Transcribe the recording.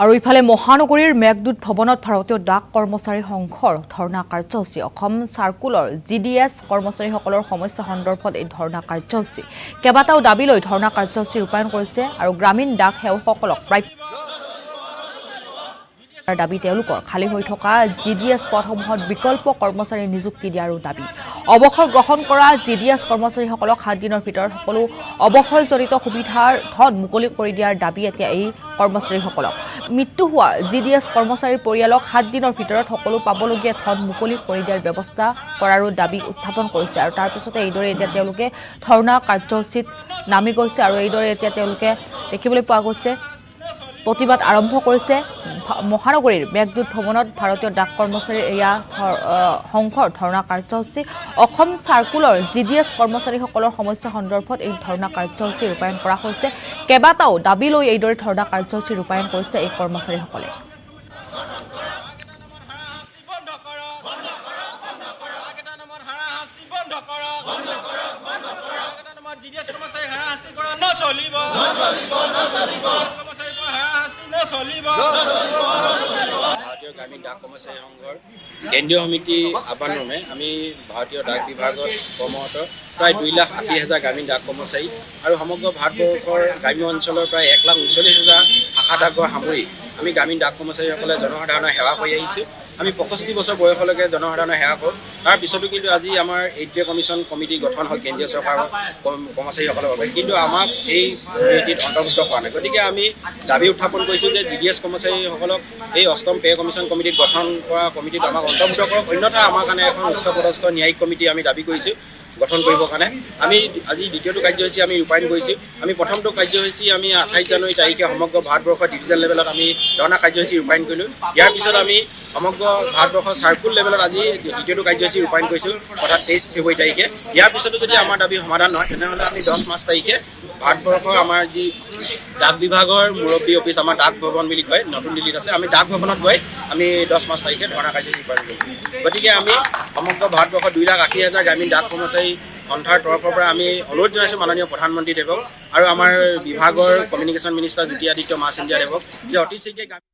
আৰু ইফালে মহানগৰীৰ মেঘদূত ভৱনত ভাৰতীয় ডাক কৰ্মচাৰী সংঘৰ ধৰ্ণা কাৰ্যসূচী অসম চাৰ্কুলৰ জিডিএছ কৰ্মচাৰীসকলৰ সমস্যা সন্দৰ্ভত এই ধৰ্ণা কাৰ্যসূচী কেইবাটাও দাবী লৈ ধৰ্ণা কাৰ্যসূচী ৰূপায়ণ কৰিছে আৰু গ্ৰামীণ ডাক সেৱকসকলক প্ৰায় দাবী তেওঁলোকৰ খালী হৈ থকা জিডিএছ পদসমূহত বিকল্প কৰ্মচাৰী নিযুক্তি দিয়াৰো দাবী অৱসৰ গ্ৰহণ কৰা জিডিএছ কৰ্মচাৰীসকলক 7 দিনৰ ভিতৰত সকলো অৱসৰজনিত সুবিধাৰ ধন মুকলি কৰি দিয়াৰ দাবী এতিয়া এই কৰ্মচাৰীসকলক মৃত্যু হোৱা জিডিএছ কৰ্মচাৰীৰ পৰিয়ালক 7 দিনৰ ভিতৰত সকলো পাবলগীয়া ধন মুকলি কৰি দিয়াৰ ব্যৱস্থা কৰাৰো দাবী উত্থাপন কৰিছে আৰু তাৰ পিছতে এইদৰে এতিয়া তেওঁলোকে ধৰ্ণা কাৰ্যসূচীত নামি গৈছে আৰু এইদৰে এতিয়া তেওঁলোকে দেখিবলৈ পোৱা গৈছে প্ৰতিবাদ আৰম্ভ কৰিছে মহানগৰীৰ মেঘদূত ভৱনত ভাৰতীয় ডাক কৰ্মচাৰীৰ এয়া সংঘৰ ধৰ্ণা কাৰ্যসূচী অসম চাৰ্কুলৰ জিডিএছ কৰ্মচাৰীসকলৰ সমস্যা সন্দৰ্ভত এই ধৰ্ণা কাৰ্যসূচী ৰূপায়ণ কৰা হৈছে কেইবাটাও দাবী লৈ এইদৰে ধৰ্ণা কাৰ্যসূচী ৰূপায়ণ কৰিছে এই কৰ্মচাৰীসকলে ভাৰতীয় গ্ৰামীণ ডাক কৰ্মচাৰী সংঘৰ কেন্দ্ৰীয় সমিতি আহ্বানক্ৰমে আমি ভাৰতীয় ডাক বিভাগত কৰ্মৰত প্ৰায় 2,80,000 গ্ৰামীণ ডাক কৰ্মচাৰী আৰু সমগ্ৰ ভাৰতবৰ্ষৰ গ্ৰাম্য অঞ্চলৰ প্ৰায় 1,39,000 শাখা ডাকঘৰ সামৰি আমি গ্ৰামীণ ডাক কৰ্মচাৰীসকলে জনসাধাৰণৰ সেৱা কৰি আহিছোঁ আমি 65 বছৰ বয়সলৈকে জনসাধাৰণৰ সেৱা কৰোঁ তাৰ পিছতো কিন্তু আজি আমাৰ 8 কমিশ্যন কমিটি গঠন হ'ল কেন্দ্ৰীয় চৰকাৰৰ কৰ্মচাৰীসকলৰ বাবে কিন্তু আমাক এই কমিটিত অন্তৰ্ভুক্ত কৰা নাই গতিকে আমি দাবী উত্থাপন কৰিছোঁ যে জিডিএছ কৰ্মচাৰীসকলক এই 8ম পে কমিশ্যন কমিটিত গঠন কৰা কমিটিত আমাক অন্তৰ্ভুক্ত কৰক অন্যথা আমাৰ কাৰণে এখন উচ্চপদস্থ ন্যায়িক কমিটি আমি দাবী কৰিছোঁ গঠন কৰিবৰ কাৰণে আমি আজি দ্বিতীয়টো কাৰ্যসূচী আমি ৰূপায়ণ কৰিছোঁ আমি প্ৰথমটো কাৰ্যসূচী আমি 28 জানুৱাৰী তাৰিখে সমগ্ৰ ভাৰতবৰ্ষৰ ডিভিজন লেভেলত আমি ধৰ্ণা কাৰ্যসূচী ৰূপায়ণ কৰিলোঁ ইয়াৰ পিছত আমি সমগ্ৰ ভাৰতবৰ্ষৰ চাৰ্কুল লেভেলত আজি দ্বিতীয়টো কাৰ্যসূচী ৰূপায়ণ কৰিছোঁ অৰ্থাৎ 23 ফেব্ৰুৱাৰী তাৰিখে ইয়াৰ পিছতো যদি আমাৰ দাবী সমাধান নহয় তেনেহ'লে আমি 10 মাৰ্চ তাৰিখে ভাৰতবৰ্ষৰ আমাৰ যি ডাক বিভাগৰ মুৰব্বী অফিচ আমাৰ ডাক ভৱন বুলি কয় নতুন দিল্লীত আছে আমি ডাক ভৱনত গৈ আমি 10 মাৰ্চ তাৰিখে ধৰ্ণা কাৰ্যসূচী ৰূপায়ণ কৰিম গতিকে আমি সমগ্ৰ ভাৰতবৰ্ষৰ 2,80,000 গ্ৰামীণ ডাক কৰ্মচাৰী সন্থাৰ তৰফৰ পৰা আমি অনুৰোধ জনাইছোঁ মাননীয় প্ৰধানমন্ত্ৰী দেৱক আৰু আমাৰ বিভাগৰ কমিউনিকেশ্যন মিনিষ্টাৰ জ্যোতি আদিত্য মাছ ইণ্ডিয়া দেৱক যে অতি শীঘ্ৰে